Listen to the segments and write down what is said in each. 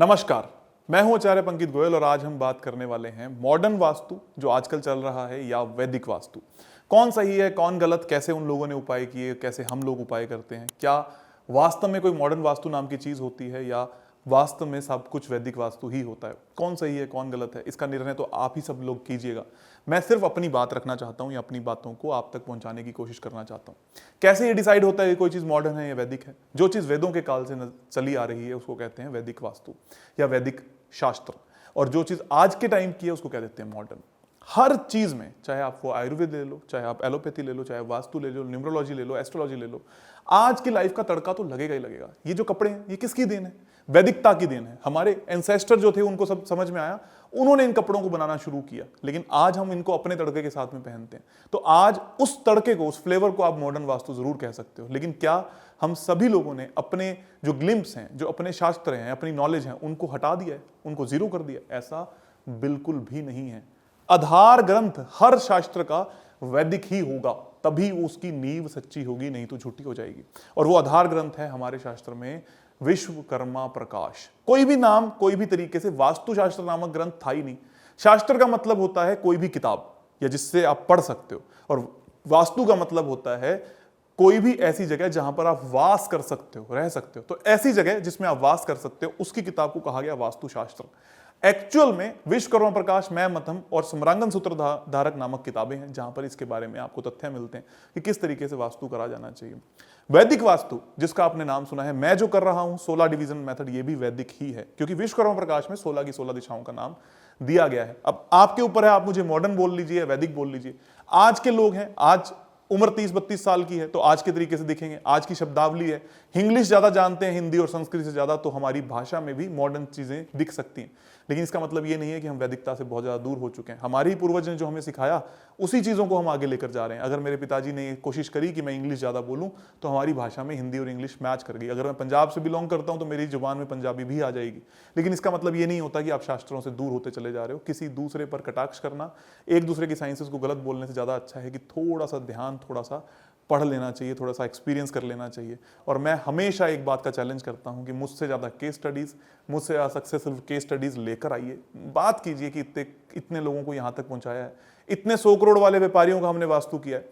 नमस्कार, मैं हूं आचार्य पंकित गोयल और आज हम बात करने वाले हैं मॉडर्न वास्तु जो आजकल चल रहा है या वैदिक वास्तु। कौन सही है, कौन गलत, कैसे उन लोगों ने उपाय किए, कैसे हम लोग उपाय करते हैं, क्या वास्तव में कोई मॉडर्न वास्तु नाम की चीज होती है या वास्तव में सब कुछ वैदिक वास्तु ही होता है। कौन सही है, कौन गलत है, इसका निर्णय तो आप ही सब लोग कीजिएगा। मैं सिर्फ अपनी बात रखना चाहता हूं या अपनी बातों को आप तक पहुंचाने की कोशिश करना चाहता हूं। कैसे ये डिसाइड होता है कि कोई चीज मॉडर्न है या वैदिक है? जो चीज वेदों के काल से चली आ रही है उसको कहते हैं वैदिक वास्तु या वैदिक शास्त्र, और जो चीज आज के टाइम की है उसको कह देते हैं मॉडर्न। हर चीज में, चाहे आप वो आयुर्वेद ले लो, चाहे आप एलोपैथी ले लो, चाहे वास्तु ले लो, न्यूमरोलॉजी ले लो, एस्ट्रोलॉजी ले लो, आज की लाइफ का तड़का तो लगेगा ही लगेगा। ये जो कपड़े हैं ये किसकी देन है? वैदिकता की देन है। हमारे एंसेस्टर जो थे उनको सब समझ में आया, उन्होंने इन कपड़ों को बनाना शुरू किया, लेकिन आज हम इनको अपने तड़के के साथ में पहनते हैं। तो आज उस तड़के को, उस फ्लेवर को आप मॉडर्न वास्तु जरूर कह सकते हो, लेकिन क्या हम सभी लोगों ने अपने जो ग्लिम्प्स हैं, जो अपने शास्त्र हैं, अपनी नॉलेज है, उनको हटा दिया है, उनको जीरो कर दिया? ऐसा बिल्कुल भी नहीं है। आधार ग्रंथ हर शास्त्र का वैदिक ही होगा, तभी उसकी नींव सच्ची होगी, नहीं तो झूठी हो जाएगी। और वो आधार ग्रंथ है हमारे शास्त्र में विश्वकर्मा प्रकाश। कोई भी नाम, कोई भी तरीके से वास्तुशास्त्र नामक ग्रंथ था ही नहीं। शास्त्र का मतलब होता है कोई भी किताब या जिससे आप पढ़ सकते हो, और वास्तु का मतलब होता है कोई भी ऐसी जगह जहां पर आप वास कर सकते हो, रह सकते हो। तो ऐसी जगह जिसमें आप वास कर सकते हो, उसकी किताब को कहा गया वास्तुशास्त्र। एक्चुअल में विश्वकर्मा प्रकाश, मैं मतम और सम्रांगण सूत्रधारक नामक किताबें हैं जहां पर इसके बारे में आपको तथ्य मिलते हैं कि किस तरीके से वास्तु करा जाना चाहिए। वैदिक वास्तु जिसका आपने नाम सुना है, मैं जो कर रहा हूं 16 डिवीजन मेथड, ये भी वैदिक ही है, क्योंकि विश्वकर्मा प्रकाश में 16 की 16 दिशाओं का नाम दिया गया है। अब आपके ऊपर है, आप मुझे मॉडर्न बोल लीजिए, वैदिक बोल लीजिए। आज के लोग हैं, आज उम्र 30-32 साल की है तो आज के तरीके से दिखेंगे, आज की शब्दावली है, इंग्लिश ज्यादा जानते हैं हिंदी और संस्कृत से ज्यादा, तो हमारी भाषा में भी मॉडर्न चीजें दिख सकती हैं। लेकिन इसका मतलब ये नहीं है कि हम वैदिकता से बहुत ज्यादा दूर हो चुके हैं। हमारे ही पूर्वज ने जो हमें सिखाया उसी चीजों को हम आगे लेकर जा रहे हैं। अगर मेरे पिताजी ने कोशिश करी कि मैं इंग्लिश ज्यादा बोलूं तो हमारी भाषा में हिंदी और इंग्लिश मैच कर गई। अगर मैं पंजाब से बिलोंग करता हूं तो मेरी जुबान में पंजाबी भी आ जाएगी। लेकिन इसका मतलब ये नहीं होता कि आप शास्त्रों से दूर होते चले जा रहे हो। किसी दूसरे पर कटाक्ष करना, एक दूसरे की साइंसेस को गलत बोलने से ज्यादा अच्छा है कि थोड़ा सा ध्यान, थोड़ा सा पढ़ लेना चाहिए, थोड़ा सा एक्सपीरियंस कर लेना चाहिए। और मैं हमेशा एक बात का चैलेंज करता हूं कि मुझसे ज्यादा केस स्टडीज, मुझसे ज्यादा सक्सेसफुल केस स्टडीज लेकर आइए, बात कीजिए कि इतने लोगों को यहां तक पहुंचाया है, इतने 100 करोड़ वाले व्यापारियों का हमने वास्तु किया है,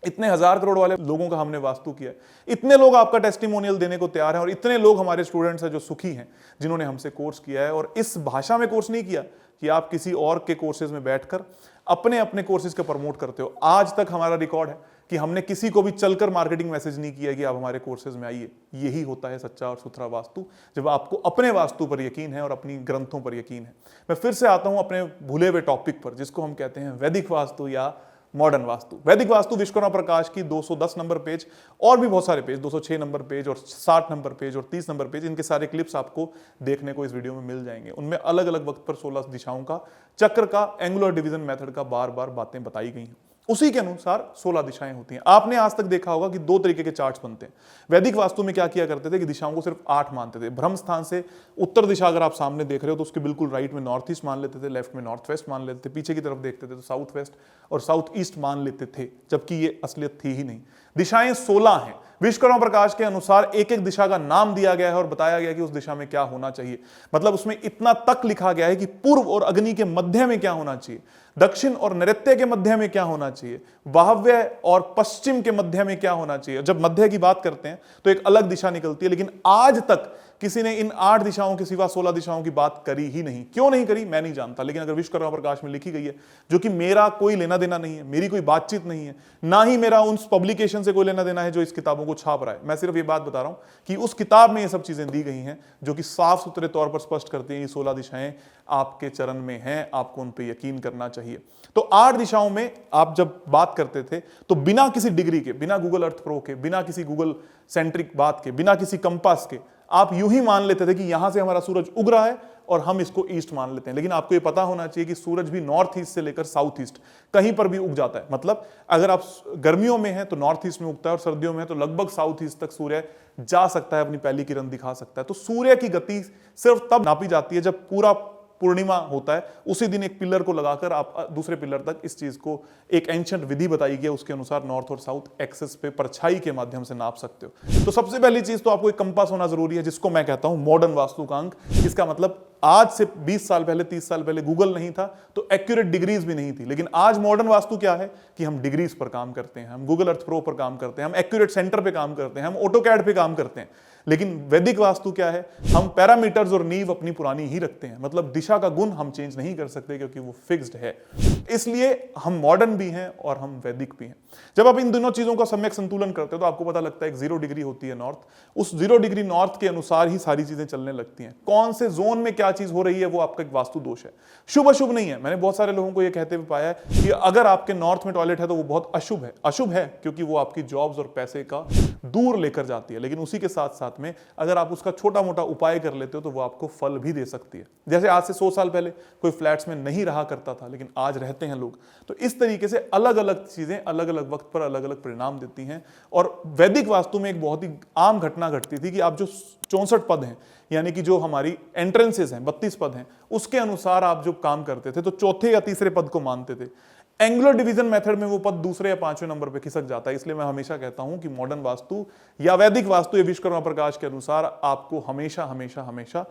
इतने 1000 करोड़ वाले लोगों का हमने वास्तु किया है, इतने लोग आपका टेस्टिमोनियल देने को तैयार हैं, और इतने लोग हमारे स्टूडेंट्स हैं जो सुखी हैं, जिन्होंने हमसे कोर्स किया है। और इस भाषा में कोर्स नहीं किया कि आप किसी और के कोर्सेज में बैठकर अपने अपने कोर्सेज को प्रमोट करते हो। आज तक हमारा रिकॉर्ड है कि हमने किसी को भी चलकर मार्केटिंग मैसेज नहीं किया कि आप हमारे कोर्सेज में आइए। यही होता है सच्चा और सुथरा वास्तु, जब आपको अपने वास्तु पर यकीन है और अपनी ग्रंथों पर यकीन है। मैं फिर से आता हूं अपने भूले हुए टॉपिक पर, जिसको हम कहते हैं वैदिक वास्तु या मॉडर्न वास्तु। वैदिक वास्तु विश्वकर्मा प्रकाश की 210 नंबर पेज और भी बहुत सारे पेज, 206 नंबर पेज और 60 नंबर पेज और 30 नंबर पेज, इनके सारे क्लिप्स आपको देखने को इस वीडियो में मिल जाएंगे। उनमें अलग अलग वक्त पर 16 दिशाओं का, चक्र का, एंगुलर डिवीजन मेथड का बार बार बातें बताई गई हैं। उसी के अनुसार 16 दिशाएं होती हैं। आपने आज तक देखा होगा कि 2 तरीके के चार्ट्स बनते हैं। वैदिक वास्तु में क्या किया करते थे कि दिशाओं को सिर्फ 8 मानते थे। ब्रह्म स्थान से उत्तर दिशा अगर आप सामने देख रहे हो तो उसके बिल्कुल राइट में नॉर्थ ईस्ट मान लेते थे, लेफ्ट में नॉर्थ वेस्ट मान लेते थे, पीछे की तरफ देखते थे तो साउथ वेस्ट और साउथ ईस्ट मान लेते थे, जबकि ये असलियत थी ही नहीं। दिशाएं 16 हैं। विश्वकर्मा प्रकाश के अनुसार एक एक दिशा का नाम दिया गया है और बताया गया कि उस दिशा में क्या होना चाहिए। मतलब उसमें इतना तक लिखा गया है कि पूर्व और अग्नि के मध्य में क्या होना चाहिए, दक्षिण और नैऋत्य के मध्य में क्या होना चाहिए, वायव्य और पश्चिम के मध्य में क्या होना चाहिए। जब मध्य की बात करते हैं तो एक अलग दिशा निकलती है, लेकिन आज तक किसी ने इन 8 दिशाओं के सिवा 16 दिशाओं की बात करी ही नहीं। क्यों नहीं करी मैं नहीं जानता, लेकिन अगर विश्वकर्मा प्रकाश में लिखी गई है, जो कि मेरा कोई लेना देना नहीं है, मेरी कोई बातचीत नहीं है, ना ही मेरा उन पब्लिकेशन से कोई लेना देना है जो इस किताबों को छाप रहा है। मैं सिर्फ ये बात बता रहा हूं कि उस किताब में ये सब चीजें दी गई हैं जो कि साफ सुथरे तौर पर स्पष्ट करती हैं ये 16 दिशाएं आपके चरण में हैं, आपको उन पर यकीन करना चाहिए। तो 8 दिशाओं में आप जब बात करते थे तो बिना किसी डिग्री के, बिना गूगल अर्थ प्रो के, बिना किसी गूगल सेंट्रिक बात के, बिना किसी कंपास के आप यूं ही मान लेते थे कि यहां से हमारा सूरज उग रहा है और हम इसको ईस्ट मान लेते हैं। लेकिन आपको ये पता होना चाहिए कि सूरज भी नॉर्थ ईस्ट से लेकर साउथ ईस्ट कहीं पर भी उग जाता है। मतलब अगर आप गर्मियों में हैं तो नॉर्थ ईस्ट में उगता है और सर्दियों में है तो लगभग साउथ ईस्ट तक सूर्य जा सकता है, अपनी पहली किरण दिखा सकता है। तो सूर्य की गति सिर्फ तब नापी जाती है जब पूरा पूर्णिमा होता है उसी दिन एक पिलर को लगाकर आप दूसरे पिलर तक इस चीज को एक एंशिएंट विधि बताई गई है, उसके अनुसार नॉर्थ और साउथ एक्सिस पे परछाई के माध्यम से नाप सकते हो। तो सबसे पहली चीज तो आपको एक कंपास होना जरूरी है, जिसको मैं कहता हूं मॉडर्न वास्तुकांक। इसका मतलब आज से 20 साल पहले 30 साल पहले गूगल नहीं था तो एक्यूरेट डिग्रीज भी नहीं थी, लेकिन आज मॉडर्न वास्तु क्या है कि हम डिग्रीज पर काम करते हैं, हम गूगल अर्थ प्रो पर काम करते हैं, हम एक्यूरेट सेंटर पे काम करते हैं, हम ऑटोकैड पे काम करते हैं। लेकिन वैदिक वास्तु क्या है, हम पैरामीटर्स और नींव अपनी पुरानी ही रखते हैं, मतलब दिशा का गुण हम चेंज नहीं कर सकते क्योंकि वो फिक्स्ड है। इसलिए हम मॉडर्न भी हैं और हम वैदिक भी हैं। जब आप इन दोनों चीजों का सम्यक संतुलन करते हो तो आपको पता लगता है एक 0 डिग्री होती है नॉर्थ, उस 0 डिग्री नॉर्थ के अनुसार ही सारी चीजें चलने लगती हैं। कौन से जोन में क्या चीज हो रही है वो आपका एक वास्तु दोष है, शुभ अशुभ नहीं है। मैंने बहुत सारे लोगों को ये कहते हुए पाया है कि अगर आपके नॉर्थ में टॉयलेट है तो वो बहुत अशुभ है। अशुभ है क्योंकि वो आपकी जॉब्स और पैसे का दूर लेकर जाती है, लेकिन उसी के साथ साथ में अगर आप उसका छोटा मोटा उपाय कर लेते हो तो वो आपको फल भी दे सकती है। जैसे आज से 100 साल पहले कोई फ्लैट्स में नहीं रहा करता था, लेकिन आज रहते हैं लोग। तो इस तरीके से अलग अलग चीजें अलग अलग वक्त पर अलग अलग परिणाम देती हैं। और वैदिक वास्तु में एक बहुत ही आम घटना घटती थी कि आप जो 64 पद हैं, यानी कि जो हमारी एंट्रेंसेस हैं 32 पद हैं, उसके अनुसार आप जो काम करते थे तो चौथे या तीसरे पद को मानते थे। एंगुलर डिवीजन मेथड में वो पद दूसरे या पांचवें नंबर पे खिसक जाता है। इसलिए मैं हमेशा कहता हूं कि मॉडर्न वास्तु या वैदिक वास्तु या विश्वकर्मा प्रकाश के अनुसार आपको हमेशा हमेशा हमेशा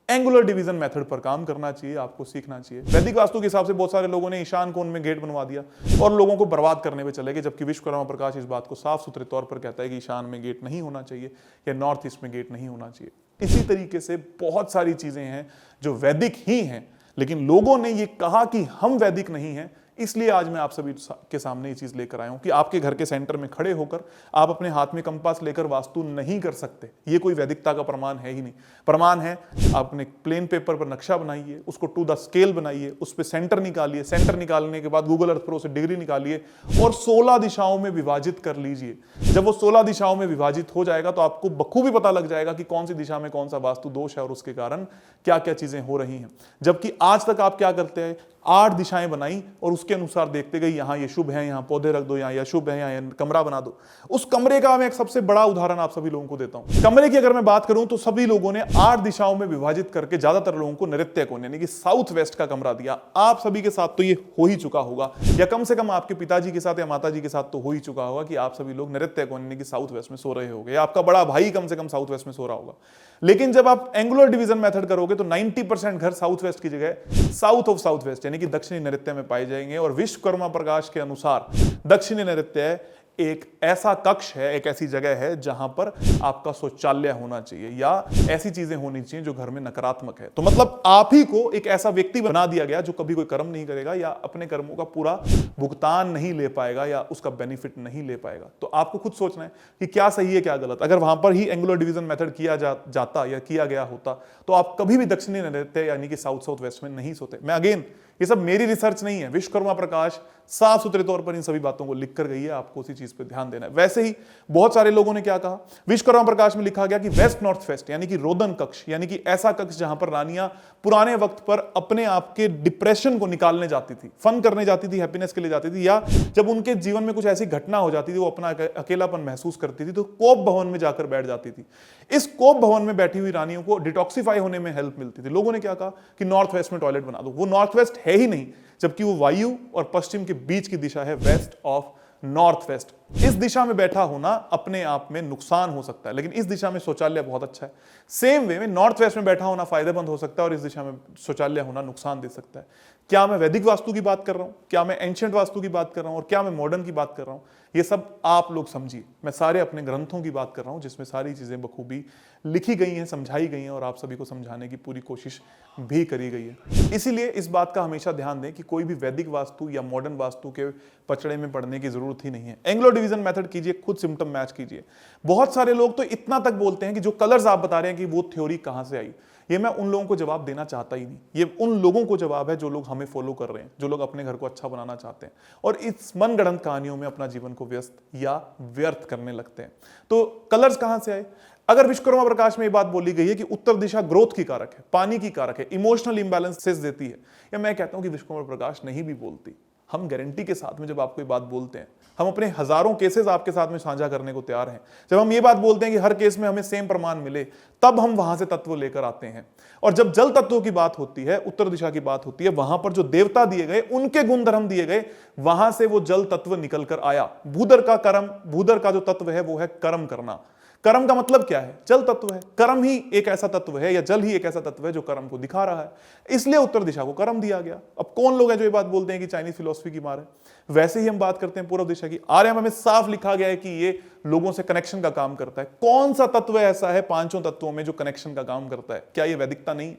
एंगुलर डिवीजन मेथड पर काम करना चाहिए, आपको सीखना चाहिए। वैदिक वास्तु के हिसाब से बहुत सारे लोगों ने ईशान कोण में गेट बनवा दिया और लोगों को बर्बाद करने में चले गए, जबकि विश्वकर्मा प्रकाश इस बात को साफ सुथरे तौर पर कहता है कि ईशान में गेट नहीं होना चाहिए या नॉर्थ ईस्ट में गेट नहीं होना चाहिए। इसी तरीके से बहुत सारी चीजें हैं जो वैदिक ही हैं, लेकिन लोगों ने ये कहा कि हम वैदिक नहीं हैं। इसलिए आज मैं आप सभी के सामने ये चीज लेकर आया हूं कि आपके घर के सेंटर में खड़े होकर आप अपने हाथ में कंपास लेकर वास्तु नहीं कर सकते। ये कोई वैदिकता का प्रमाण है ही नहीं। प्रमाण है आप अपने प्लेन पेपर पर नक्शा बनाइए, उसको टू द स्केल बनाइए, उस पर सेंटर निकालिए, सेंटर निकालने के बाद गूगल अर्थ प्रो से डिग्री निकालिए और 16 दिशाओं में विभाजित कर लीजिए। जब वो 16 दिशाओं में विभाजित हो जाएगा तो आपको बखूबी पता लग जाएगा कि कौन सी दिशा में कौन सा वास्तु दोष है और उसके कारण क्या क्या चीजें हो रही हैं। जबकि आज तक आप क्या करते हैं, 8 दिशाएं बनाई और उसके अनुसार देखते गए, यहां ये शुभ है, यहां पौधे रख दो, यहां ये शुभ है, यहां कमरा बना दो। उस कमरे का मैं एक सबसे बड़ा उदाहरण आप सभी लोगों को देता हूं। कमरे की अगर मैं बात करूं तो सभी लोगों ने 8 दिशाओं में विभाजित करके ज्यादातर लोगों को नृत्य कोण यानी कि साउथ वेस्ट का कमरा दिया। आप सभी के साथ तो ये हो ही चुका होगा, या कम से कम आपके पिताजी के साथ या माताजी के साथ तो हो ही चुका होगा कि आप सभी लोग नृत्य कोण यानी कि साउथ वेस्ट में सो रहे होंगे, या आपका बड़ा भाई कम से कम साउथ वेस्ट में सो रहा होगा। लेकिन जब आप एंगुलर डिवीजन मेथड करोगे तो 90% घर साउथ वेस्ट की जगह साउथ ऑफ साउथ वेस्ट यानी कि दक्षिणी नृत्य में पाए जाएंगे। और विश्वकर्मा प्रकाश के अनुसार दक्षिणी नृत्य एक ऐसा कक्ष है, एक ऐसी जगह है जहां पर आपका शौचालय होना चाहिए या ऐसी चीजें होनी चाहिए जो घर में नकारात्मक है। तो मतलब आप ही को एक ऐसा व्यक्ति बना दिया गया जो कभी कोई कर्म नहीं करेगा या अपने कर्मों का पूरा भुगतान नहीं ले पाएगा या उसका बेनिफिट नहीं ले पाएगा। तो आपको खुद सोचना है कि क्या सही है क्या गलत। अगर वहां पर ही एंगुलर डिवीजन मेथड किया जाता या किया गया होता तो आप कभी भी दक्षिणी नृत्य यानी कि साउथ साउथ वेस्ट में नहीं सोते। मैं अगेन, ये सब मेरी रिसर्च नहीं है, विश्वकर्मा प्रकाश साफ सुथरे तौर पर इन सभी बातों को लिख कर गई है, आपको उसी चीज पे ध्यान देना है। वैसे ही बहुत सारे लोगों ने क्या कहा, विश्वकर्मा प्रकाश में लिखा गया कि वेस्ट नॉर्थ वेस्ट यानी कि रोदन कक्ष यानी कि ऐसा कक्ष जहां पर रानियां पुराने वक्त पर अपने आप के डिप्रेशन को निकालने जाती थी, फन करने जाती थी, हैप्पीनेस के लिए जाती थी, या जब उनके जीवन में कुछ ऐसी घटना हो जाती थी, वो अपना अकेलापन महसूस करती थी तो कोप भवन में जाकर बैठ जाती थी। इस कोप भवन में बैठी हुई रानियों को डिटॉक्सिफाई होने में हेल्प मिलती थी। लोगों ने क्या कहा कि नॉर्थ वेस्ट में टॉयलेट बना दो। वो नॉर्थ वेस्ट है ही नहीं, जबकि वो वायु और पश्चिम के बीच की दिशा है, वेस्ट ऑफ नॉर्थ वेस्ट। इस दिशा में बैठा होना अपने आप में नुकसान हो सकता है, लेकिन इस दिशा में शौचालय बहुत अच्छा है। सेम वे में नॉर्थ वेस्ट में बैठा होना फायदेमंद हो सकता है और इस दिशा में शौचालय होना नुकसान दे सकता है। क्या मैं वैदिक वास्तु की बात कर रहा हूं, क्या मैं एंशिएंट वास्तु की बात कर रहा हूं और क्या मैं मॉडर्न की बात कर रहा हूं, ये सब आप लोग समझिए। मैं सारे अपने ग्रंथों की बात कर रहा हूं जिसमें सारी चीजें बखूबी लिखी गई हैं, समझाई गई हैं और आप सभी को समझाने की पूरी कोशिश भी करी गई है। इसीलिए इस बात का हमेशा ध्यान दें कि कोई भी वैदिक वास्तु या मॉडर्न वास्तु के पचड़े में पड़ने की जरूरत ही नहीं है। एंग्लो डिवीजन मेथड कीजिए, खुद सिम्टम मैच कीजिए। बहुत सारे लोग तो इतना तक बोलते हैं कि जो कलर्स आप बता रहे हैं कि वो थ्योरी कहां से आई। ये मैं उन लोगों को जवाब देना चाहता ही नहीं। ये उन लोगों को जवाब है जो लोग हमें फॉलो कर रहे हैं, जो लोग अपने घर को अच्छा बनाना चाहते हैं और इस मनगढ़ंत कहानियों में अपना जीवन को व्यस्त या व्यर्थ करने लगते हैं। तो कलर्स कहां से आए? अगर विश्वकर्मा प्रकाश में ये बात बोली गई है कि उत्तर दिशा ग्रोथ की कारक है, पानी की कारक है, इमोशनल इंबैलेंसेस देती है, या मैं कहता हूं कि विश्वकर्मा प्रकाश नहीं भी बोलती, हम गारंटी के साथ में जब आपको ये बात बोलते हैं, हम अपने हजारों केसेस आपके साथ में साझा करने को तैयार हैं, जब हम ये बात बोलते हैं कि हर केस में हमें सेम प्रमाण मिले, तब हम वहां से तत्व लेकर आते हैं। और जब जल तत्वों की बात होती है, उत्तर दिशा की बात होती है, वहां पर जो देवता दिए गए, उनके गुण धर्म दिए गए, वहां से वो जल तत्व निकल कर आया। भूधर का कर्म, भूधर का जो तत्व है वो है कर्म करना। कर्म का मतलब क्या है? जल तत्व है। कर्म ही एक ऐसा तत्व है, या जल ही एक ऐसा तत्व है जो कर्म को दिखा रहा है, इसलिए उत्तर दिशा को कर्म दिया गया। अब कौन लोग हैं जो ये बात बोलते हैं कि चाइनीज फिलोसफी की मार है? वैसे ही हम बात करते हैं पूर्व दिशा की। आर्यम में साफ लिखा गया है कि ये लोगों से कनेक्शन का काम करता है। कौन सा तत्व ऐसा है पांचों तत्वों में जो कनेक्शन का काम करता है? क्या ये वैदिकता नहीं?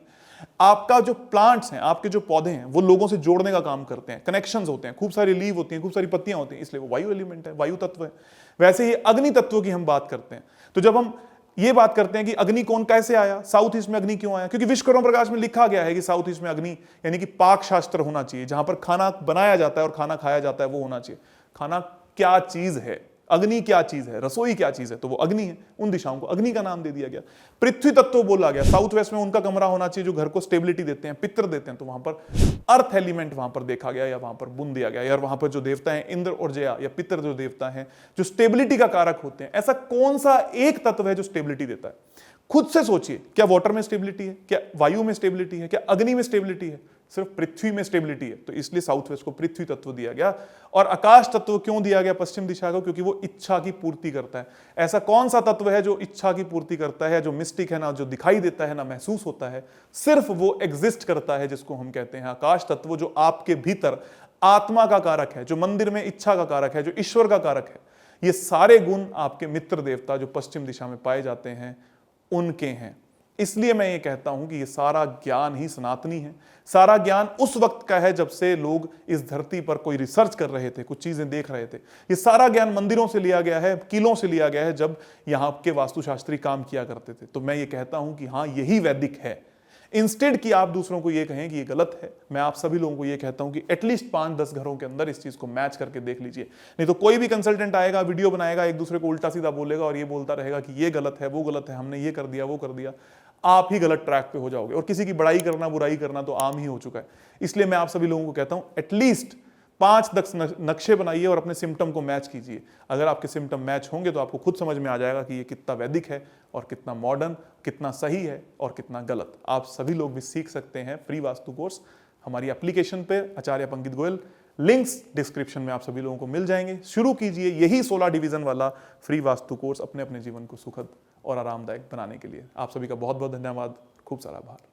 आपका जो प्लांट्स हैं, आपके जो पौधे हैं, वो लोगों से जोड़ने का काम करते हैं, कनेक्शंस होते हैं, खूब सारी लीव होती हैं, खूब सारी पत्तियां होती हैं, इसलिए वो वायु एलिमेंट है, वायु तत्व है। वैसे ही अग्नि तत्व की हम बात करते हैं, तो जब हम ये बात करते हैं कि अग्नि कौन कैसे आया, साउथ ईस्ट में अग्नि क्यों आया, क्योंकि विश्वकर्मा प्रकाश में लिखा गया है कि साउथ ईस्ट में अग्नि यानी कि पाक शास्त्र होना चाहिए, जहां पर खाना बनाया जाता है और खाना खाया जाता है, वो होना चाहिए। खाना क्या चीज है, अग्नि क्या चीज है, रसोई क्या चीज है, तो वो अग्नि है। उन दिशाओं को अग्नि का नाम दे दिया गया। पृथ्वी तत्व बोला गया, साउथ वेस्ट में उनका कमरा होना चाहिए जो घर को स्टेबिलिटी देते हैं, पित्र देते हैं, तो वहां पर अर्थ एलिमेंट वहां पर देखा गया, या वहां पर बुन दिया गया। यार वहां पर जो देवता है इंद्र और जया, या पितर जो देवता है जो स्टेबिलिटी का कारक होते हैं, ऐसा कौन सा एक तत्व है जो स्टेबिलिटी देता है? खुद से सोचिए, क्या वाटर में स्टेबिलिटी है, क्या वायु में स्टेबिलिटी है, क्या अग्नि में स्टेबिलिटी है? सिर्फ पृथ्वी में स्टेबिलिटी है। तो इसलिए साउथ वेस्ट को पृथ्वी तत्व दिया गया। और आकाश तत्व क्यों दिया गया पश्चिम दिशा को? क्योंकि वो इच्छा की पूर्ति करता है। ऐसा कौन सा तत्व है जो इच्छा की पूर्ति करता है, जो मिस्टिक है, ना जो दिखाई देता है ना महसूस होता है, सिर्फ वो एग्जिस्ट करता है, जिसको हम कहते हैं आकाश तत्व, जो आपके भीतर आत्मा का कारक है, जो मंदिर में इच्छा का कारक है, जो ईश्वर का कारक है। ये सारे गुण आपके मित्र देवता जो पश्चिम दिशा में पाए जाते हैं उनके हैं। इसलिए मैं ये कहता हूं कि ये सारा ज्ञान ही सनातनी है। सारा ज्ञान उस वक्त का है जब से लोग इस धरती पर कोई रिसर्च कर रहे थे, कुछ चीजें देख रहे थे। ये सारा ज्ञान मंदिरों से लिया गया है, किलों से लिया गया है, जब यहाँ के वास्तुशास्त्री काम किया करते थे। तो मैं ये कहता हूं कि हाँ, यही वैदिक है। इंस्टेड कि आप दूसरों को ये कहें कि ये गलत है, मैं आप सभी लोगों को ये कहता हूं कि एटलीस्ट 5-10 घरों के अंदर इस चीज को मैच करके देख लीजिए। नहीं तो कोई भी कंसल्टेंट आएगा, वीडियो बनाएगा, एक दूसरे को उल्टा सीधा बोलेगा और ये बोलता रहेगा कि ये गलत है, वो गलत है, हमने ये कर दिया, वो कर दिया। आप ही गलत ट्रैक पे हो जाओगे। और किसी की बड़ाई करना, बुराई करना तो आम ही हो चुका है। इसलिए मैं आप सभी लोगों को कहता हूं एटलीस्ट 5-10 नक्शे बनाइए और अपने सिम्टम को मैच कीजिए। अगर आपके सिम्टम मैच होंगे तो आपको खुद समझ में आ जाएगा कि ये कितना वैदिक है और कितना मॉडर्न, कितना सही है और कितना गलत। आप सभी लोग भी सीख सकते हैं फ्री वास्तु कोर्स हमारी एप्लीकेशन पे, आचार्य पंकित गोयल। लिंक्स डिस्क्रिप्शन में आप सभी लोगों को मिल जाएंगे। शुरू कीजिए यही 16 डिवीजन वाला फ्री वास्तु कोर्स अपने अपने जीवन को सुखद और आरामदायक बनाने के लिए। आप सभी का बहुत बहुत धन्यवाद। खूब सारा आभार।